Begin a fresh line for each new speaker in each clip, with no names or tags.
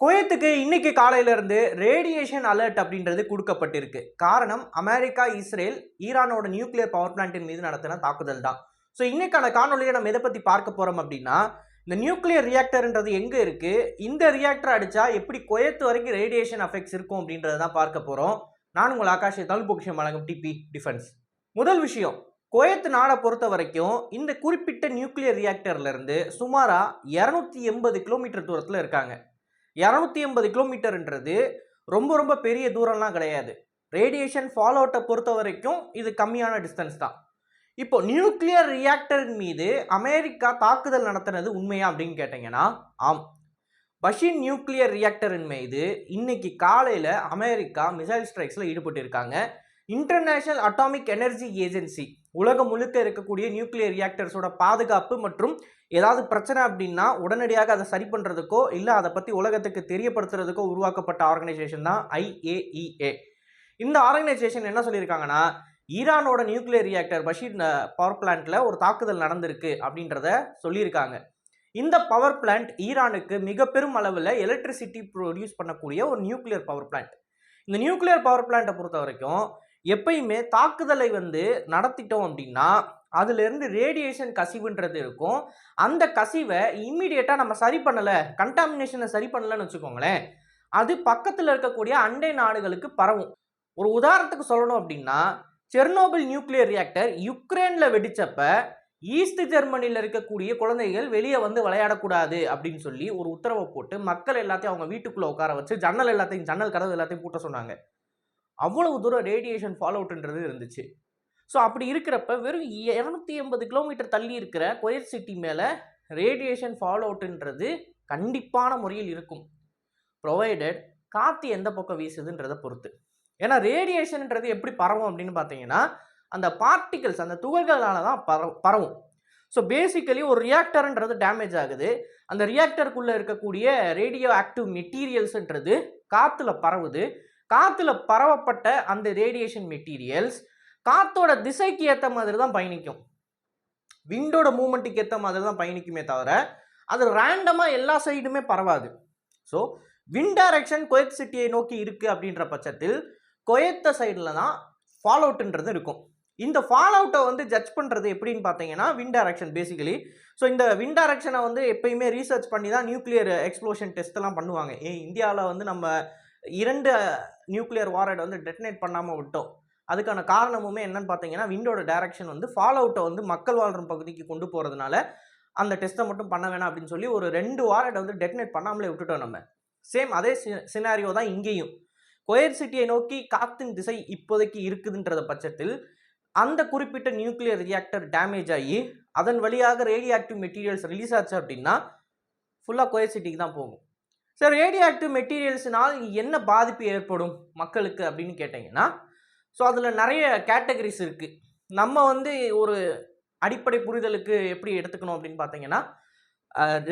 குவைத்துக்கு இன்னைக்கு காலையில இருந்து ரேடியேஷன் அலர்ட் அப்படின்றது கொடுக்கப்பட்டிருக்கு. காரணம் அமெரிக்கா, இஸ்ரேல், ஈரானோட நியூக்ளியர் பவர் பிளான்ட்டின் மீது நடத்தின தாக்குதல் தான். ஸோ இன்னைக்கான காணொலியை நம்ம எதை பத்தி பார்க்க போறோம் அப்படின்னா, இந்த நியூக்ளியர் ரியாக்டர்ன்றது எங்க இருக்கு, இந்த ரியாக்டர் அடிச்சா எப்படி குவைத் வரைக்கும் ரேடியேஷன் அஃபெக்ட்ஸ் இருக்கும் அப்படின்றத தான் பார்க்க போறோம். நான் உங்கள் ஆகாஷ், தமிழ் பொக்கிஷம் வழங்கும் டிபி டிஃபென்ஸ். முதல் விஷயம், குவைத் நாடை பொறுத்த வரைக்கும் இந்த குறிப்பிட்ட நியூக்ளியர் ரியாக்டர்ல இருந்து சுமாரா 280 கிலோமீட்டர் தூரத்தில் இருக்காங்க. 280 கிலோமீட்டர்ன்றது ரொம்ப ரொம்ப பெரிய தூரம்லாம் கிடையாது. ரேடியேஷன் ஃபால் அவுட்டை பொறுத்த வரைக்கும் இது கம்மியான டிஸ்டன்ஸ் தான். இப்போ நியூக்ளியர் ரியாக்டரின் மீது அமெரிக்கா தாக்குதல் நடத்தினது உண்மையா அப்படின்னு கேட்டீங்கன்னா, ஆம். பஷின் நியூக்ளியர் ரியாக்டரின் மீது இன்னைக்கு காலையில் அமெரிக்கா மிசைல் ஸ்ட்ரைக்ஸில் ஈடுபட்டு இருக்காங்க. இன்டர்நேஷனல் அட்டாமிக் எனர்ஜி ஏஜென்சி உலகம் முழுக்க இருக்கக்கூடிய நியூக்ளியர் ரியாக்டர்ஸோட பாதுகாப்பு மற்றும் ஏதாவது பிரச்சனை அப்படின்னா உடனடியாக அதை சரி பண்ணுறதுக்கோ இல்லை அதை பற்றி உலகத்துக்கு தெரியப்படுத்துறதுக்கோ உருவாக்கப்பட்ட ஆர்கனைசேஷன் தான் IAEA. இந்த ஆர்கனைசேஷன் என்ன சொல்லியிருக்காங்கன்னா, ஈரானோட நியூக்ளியர் ரியாக்டர் பஷீர் பவர் பிளான்ட்ல ஒரு தாக்குதல் நடந்திருக்கு அப்படின்றத சொல்லியிருக்காங்க. இந்த பவர் பிளான்ட் ஈரானுக்கு மிக பெரும் அளவில் எலக்ட்ரிசிட்டி ப்ரொடியூஸ் பண்ணக்கூடிய ஒரு நியூக்ளியர் பவர் பிளான்ட். இந்த நியூக்ளியர் பவர் பிளான்ட்டை பொறுத்த வரைக்கும் எப்பயுமே தாக்குதலை நடத்திட்டோம் அப்படின்னா அதுலேருந்து ரேடியேஷன் கசிவுன்றது இருக்கும். அந்த கசிவை இம்மிடியேட்டாக நம்ம சரி பண்ணலை, கண்டாமினேஷனை சரி பண்ணலைன்னு வச்சுக்கோங்களேன், அது பக்கத்தில் இருக்கக்கூடிய அண்டை நாடுகளுக்கு பரவும். ஒரு உதாரணத்துக்கு சொல்லணும் அப்படின்னா, செர்னோபில் நியூக்ளியர் ரியாக்டர் யுக்ரைனில் வெடிச்சப்ப ஈஸ்ட் ஜெர்மனியில் இருக்கக்கூடிய குழந்தைகள் வெளியே விளையாடக்கூடாது அப்படின்னு சொல்லி ஒரு உத்தரவை போட்டு மக்கள் எல்லாத்தையும் அவங்க வீட்டுக்குள்ளே உட்கார வச்சு ஜன்னல் கதவு எல்லாத்தையும் பூட்ட சொன்னாங்க. அவ்வளவு தூரம் ரேடியேஷன் ஃபால் அவுட்ன்றது இருந்துச்சு. ஸோ அப்படி இருக்கிறப்ப வெறும் 280 கிலோமீட்டர் தள்ளி இருக்கிற குவைத் சிட்டி மேலே ரேடியேஷன் ஃபால் அவுட்ன்றது கண்டிப்பான முறையில் இருக்கும், ப்ரொவைடட் காற்று எந்த பக்கம் வீசுதுன்றதை பொறுத்து. ஏன்னா ரேடியேஷன்ன்றது எப்படி பரவும் அப்படின்னு பார்த்தீங்கன்னா, அந்த பார்ட்டிகல்ஸ், அந்த துகள்களால் தான் பரவும். ஸோ பேசிக்கலி ஒரு ரியாக்டர்ன்றது டேமேஜ் ஆகுது, அந்த ரியாக்டருக்குள்ளே இருக்கக்கூடிய ரேடியோ ஆக்டிவ் மெட்டீரியல்ஸ்ன்றது காற்றுல பரவுது. காற்றுல பரவப்பட்ட அந்த ரேடியேஷன் மெட்டீரியல்ஸ் காற்றோட திசைக்கு ஏற்ற மாதிரி தான் பயணிக்கும், விண்டோட மூமெண்ட்டுக்கு ஏற்ற மாதிரி தான் பயணிக்குமே தவிர அது ரேண்டமாக எல்லா சைடுமே பரவாது. ஸோ விண்ட் டைரக்ஷன் குவைத் சிட்டியை நோக்கி இருக்குது அப்படின்ற பட்சத்தில் குவைத்த சைடில் தான் ஃபால் அவுட்ன்றது இருக்கும். இந்த ஃபால் அவுட்டை ஜட்ஜ் பண்ணுறது எப்படின்னு பார்த்தீங்கன்னா, விண்ட் டைரக்ஷன் பேசிக்கலி. ஸோ இந்த விண்ட் டைரக்ஷனை எப்பயுமே ரீசர்ச் பண்ணி தான் நியூக்ளியர் எக்ஸ்ப்ளோஷன் டெஸ்ட்டெல்லாம் பண்ணுவாங்க. இந்தியாவில் நம்ம 2 நியூக்ளியர் வாரட் டெட்டனேட் பண்ணாமல் விட்டோம். அதுக்கான காரணமுமே என்னன்னு பார்த்தீங்கன்னா, விண்டோட டைரக்ஷன் ஃபால் அவுட்டை மக்கள் வாழ்கிற பகுதிக்கு கொண்டு போகிறதுனால அந்த டெஸ்ட்டை மட்டும் பண்ண வேணாம் அப்படின்னு சொல்லி ஒரு 2 வாரட் டெட்டனேட் பண்ணாமலே விட்டுட்டோம் நம்ம. சேம் அதே சினாரியோ தான் இங்கேயும். குவைத் சிட்டியை நோக்கி காற்றின் திசை இப்போதைக்கு இருக்குதுன்ற பட்சத்தில் அந்த குறிப்பிட்ட நியூக்ளியர் ரியாக்டர் டேமேஜ் ஆகி அதன் வழியாக ரேடியோ ஆக்டிவ் மெட்டீரியல்ஸ் ரிலீஸ் ஆச்சு அப்படின்னா ஃபுல்லாக குவைத் சிட்டிக்கு தான் போகும். சார், ரேடியோ ஆக்டிவ் மெட்டீரியல்ஸ்னால் என்ன பாதிப்பு ஏற்படும் மக்களுக்கு அப்படின்னு கேட்டிங்கன்னா, ஸோ அதில் நிறைய கேட்டகரிஸ் இருக்குது. நம்ம ஒரு அடிப்படை புரிதலுக்கு எப்படி எடுத்துக்கணும் அப்படின்னு பார்த்தீங்கன்னா,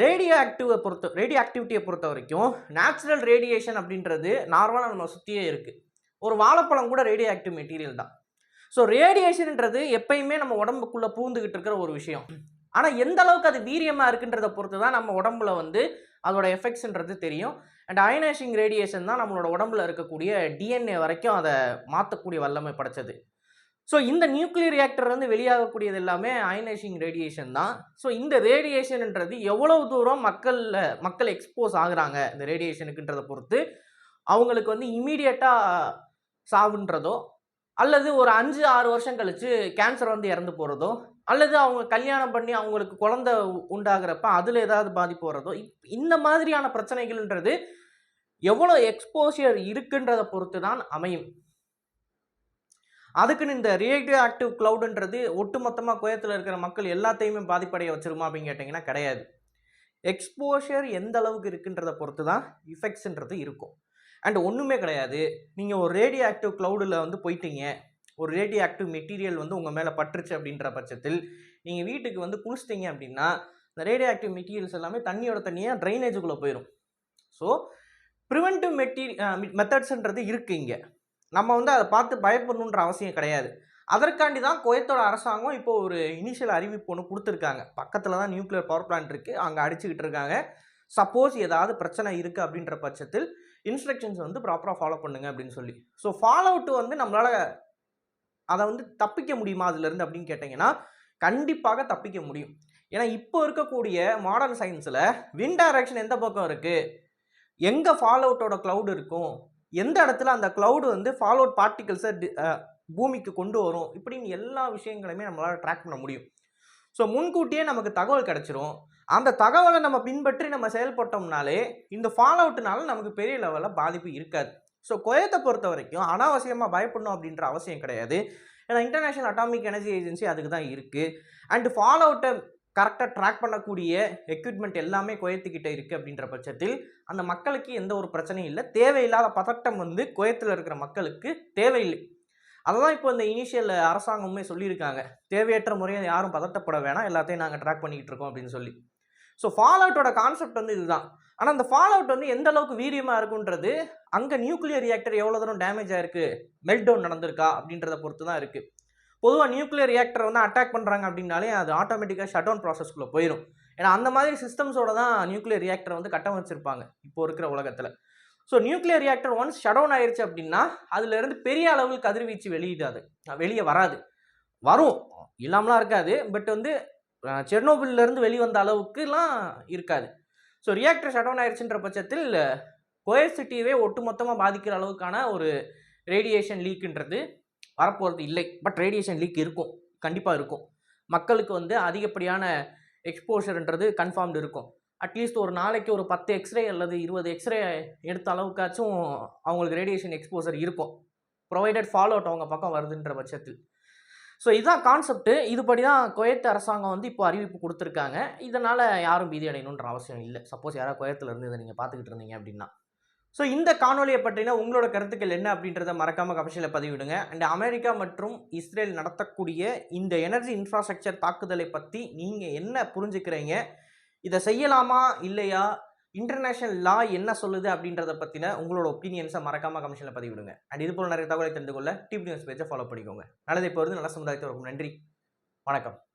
ரேடியோ ஆக்டிவிட்டியை பொறுத்த வரைக்கும் நேச்சுரல் ரேடியேஷன் அப்படின்றது நார்மலாக நம்ம சுற்றியே இருக்குது. ஒரு வாழைப்பழம் கூட ரேடியோ ஆக்டிவ் மெட்டீரியல் தான். ஸோ ரேடியேஷன்ன்றது எப்பயுமே நம்ம உடம்புக்குள்ளே பூந்துக்கிட்டு இருக்கிற ஒரு விஷயம். ஆனால் எந்த அளவுக்கு அது வீரியமாக இருக்குன்றதை பொறுத்து தான் நம்ம உடம்புல அதோட எஃபெக்ட்ஸ்ன்றது தெரியும். அண்ட் அயனைசிங் ரேடியேஷன் தான் நம்மளோட உடம்புல இருக்கக்கூடிய DNA வரைக்கும் அதை மாற்றக்கூடிய வல்லமை படைச்சது. ஸோ இந்த நியூக்ளியர் ரியாக்டர் வெளியாகக்கூடியது எல்லாமே அயனைசிங் ரேடியேஷன் தான். ஸோ இந்த ரேடியேஷன்ன்றது எவ்வளவு தூரம் மக்கள் எக்ஸ்போஸ் ஆகுறாங்க இந்த ரேடியேஷனுக்குன்றதை பொறுத்து அவங்களுக்கு இமீடியட்டாக சாவுன்றதோ அல்லது ஒரு 5-6 வருஷம் கழித்து கேன்சர் இறந்து போகிறதோ அல்லது அவங்க கல்யாணம் பண்ணி அவங்களுக்கு குழந்தை உண்டாகிறப்ப அதில் ஏதாவது பாதிப்பு வர்றதோ, இந்த மாதிரியான பிரச்சனைகள்ன்றது எவ்வளோ எக்ஸ்போஷர் இருக்குன்றதை பொறுத்து தான் அமையும். அதுக்குன்னு இந்த ரேடியோ ஆக்டிவ் கிளவுடுன்றது ஒட்டுமொத்தமாக குவைத்தில் இருக்கிற மக்கள் எல்லாத்தையுமே பாதிப்படைய வச்சிருமா அப்படின்னு கேட்டிங்கன்னா கிடையாது. எக்ஸ்போஷர் எந்த அளவுக்கு இருக்குன்றதை பொறுத்து தான் இஃபெக்ட்ஸ்ன்றது இருக்கும். அண்ட் ஒன்றுமே கிடையாது, நீங்கள் ஒரு ரேடியோ ஆக்டிவ் கிளவுடில் போயிட்டீங்க, ஒரு ரேடியோ ஆக்டிவ் மெட்டீரியல் உங்கள் மேலே பட்டுருச்சு அப்படின்ற பட்சத்தில் நீங்கள் வீட்டுக்கு குளிச்சிட்டிங்க அப்படின்னா இந்த ரேடியோ ஆக்டிவ் மெட்டீரியல்ஸ் எல்லாமே தண்ணியாக ட்ரைனேஜுக்குள்ளே போயிடும். ஸோ ப்ரிவென்டிவ் மெத்தட்ஸ்ன்றது இருக்குது இங்கே. நம்ம அதை பார்த்து பயப்படணுன்ற அவசியம் கிடையாது. அதற்காண்டி தான் குவைத்தோட அரசாங்கம் இப்போ ஒரு இனிஷியல் அறிவிப்பு ஒன்று கொடுத்துருக்காங்க. பக்கத்தில் தான் நியூக்ளியர் பவர் பிளான்ட் இருக்குது, அங்கே அடிச்சுக்கிட்டு இருக்காங்க. சப்போஸ் ஏதாவது பிரச்சனை இருக்குது அப்படின்ற பட்சத்தில் இன்ஸ்ட்ரக்ஷன்ஸ் வந்து ப்ராப்பராக ஃபாலோ பண்ணுங்க அப்படின்னு சொல்லி. ஸோ ஃபாலோ அவுட் வந்து நம்மளால் அதை வந்து தப்பிக்க முடியுமா அதுலேருந்து அப்படின்னு கேட்டிங்கன்னா கண்டிப்பாக தப்பிக்க முடியும். ஏன்னா இப்போ இருக்கக்கூடிய மாடர்ன் சயின்ஸில் விண்ட் டைரக்ஷன் எந்த பக்கம் இருக்குது, எங்கே ஃபால் அவுட்டோட க்ளவுட் இருக்கும், எந்த இடத்துல அந்த க்ளவுடு வந்து ஃபால் அவுட் பார்ட்டிகல்ஸை பூமிக்கு கொண்டு வரும், இப்படின்னு எல்லா விஷயங்களையுமே நம்மளால் ட்ராக் பண்ண முடியும். ஸோ முன்கூட்டியே நமக்கு தகவல் கிடச்சிரும். அந்த தகவலை நம்ம பின்பற்றி நம்ம செயல்பட்டோம்னாலே இந்த ஃபால் அவுட்னால நமக்கு பெரிய லெவலில் பாதிப்பு இருக்காது. ஸோ குவைத்தை பொறுத்த வரைக்கும் அனாவசியமாக பயப்படணும் அப்படின்ற அவசியம் கிடையாது. ஏன்னா இன்டர்நேஷனல் அட்டாமிக் எனர்ஜி ஏஜென்சி அதுக்கு தான் இருக்குது. அண்டு ஃபால் அவுட்டை கரெக்டாக ட்ராக் பண்ணக்கூடிய எக்யூப்மெண்ட் எல்லாமே குவைத்துக்கிட்ட இருக்குது. அப்படின்ற பட்சத்தில் அந்த மக்களுக்கு எந்த ஒரு பிரச்சனையும் இல்லை. தேவையில்லாத பதட்டம் வந்து குவைத்தில் இருக்கிற மக்களுக்கு தேவையில்லை. அததான் இப்போ இந்த இனிஷியல் அரசாங்கமே சொல்லியிருக்காங்க, தேவையற்ற முறையை யாரும் பதட்டப்பட வேணாம், எல்லாத்தையும் நாங்கள் ட்ராக் பண்ணிக்கிட்டு இருக்கோம் அப்படின்னு சொல்லி. ஸோ ஃபால் அவுட்டோட கான்செப்ட் வந்து இதுதான். ஆனால் அந்த ஃபால் அவுட் வந்து எந்த அளவுக்கு வீரியமாக இருக்குன்றது அங்கே நியூக்ளியர் ரியாக்டர் எவ்வளோ தூரம் டேமேஜ் ஆயிருக்கு, மெல்ட் டவுன் நடந்திருக்கா அப்படின்றத பொறுத்து தான் இருக்குது. பொதுவாக நியூக்ளியர் ரியாக்டர் வந்து அட்டாக் பண்ணுறாங்க அப்படின்னாலே அது ஆட்டோமேட்டிக்காக ஷட் டவுன் ப்ராசஸ்க்குள்ளே போயிடும். ஏன்னா அந்த மாதிரி சிஸ்டம்ஸோட தான் நியூக்ளியர் ரியாக்டர் வந்து கட்டமைச்சிருப்பாங்க இப்போ இருக்கிற உலகத்தில். So nuclear reactor once shut down ஆயிடுச்சு அப்படின்னா அதுலேருந்து பெரிய அளவில் கதிர்வீச்சு வெளியே வராது. வரும், இல்லாமலாம் இருக்காது. பட் வந்து செர்னோபில்லேருந்து வெளிவந்த அளவுக்குலாம் இருக்காது. ஸோ ரியாக்டர் ஷட் டவுன் ஆயிடுச்சுன்ற பட்சத்தில் குவைத் சிட்டியவே ஒட்டுமொத்தமாக பாதிக்கிற அளவுக்கான ஒரு ரேடியேஷன் லீக்குன்றது வரப்போகிறது இல்லை. பட் ரேடியேஷன் லீக் இருக்கும், கண்டிப்பாக இருக்கும். மக்களுக்கு வந்து அதிகப்படியான எக்ஸ்போஷர்ன்றது கன்ஃபார்ம்டு இருக்கும். அட்லீஸ்ட் ஒரு நாளைக்கு ஒரு 10 எக்ஸ்ரே அல்லது 20 எக்ஸ்ரே எடுத்த அளவுக்காச்சும் அவங்களுக்கு ரேடியேஷன் எக்ஸ்போசர் இருக்கும், ப்ரொவைடட் ஃபாலோ அவுட் அவங்க பக்கம் வருதுன்ற பட்சத்தில். ஸோ இதுதான் கான்செப்ட். இதுபடி தான் குவைத் அரசாங்கம் வந்து இப்போ அறிவிப்பு கொடுத்துருக்காங்க. இதனால் யாரும் பீதி அடையணுன்ற அவசியம் இல்லை. சப்போஸ் யாராவது குவைத்தில் இருந்து இதை நீங்கள் பார்த்துக்கிட்டு இருந்தீங்க அப்படின்னா. ஸோ இந்த காணொலியை பற்றின உங்களோட கருத்துக்கள் என்ன அப்படின்றத மறக்காமல் கமெண்ட்ஸில் பதிவிடுங்க. அண்ட் அமெரிக்கா மற்றும் இஸ்ரேல் நடத்தக்கூடிய இந்த எனர்ஜி இன்ஃப்ராஸ்ட்ரக்சர் தாக்குதலை பற்றி நீங்கள் என்ன புரிஞ்சுக்கிறீங்க, இதை செய்யலாமா இல்லையா, இன்டர்நேஷனல் லா என்ன சொல்லுது அப்படின்றத பற்றின உங்களோட ஒப்பீனியன்ஸை மறக்காமல் கமெண்ட்ஸில் பதிவிடுங்க. அண்ட் இது போல் நிறைய தகவலை தெரிந்து கொள்ள டிவி நியூஸ் பேஜை ஃபாலோ பண்ணிக்கோங்க. நல்லதை பொறுத்து நல்ல சமுதாயத்தை இருக்கும். நன்றி, வணக்கம்.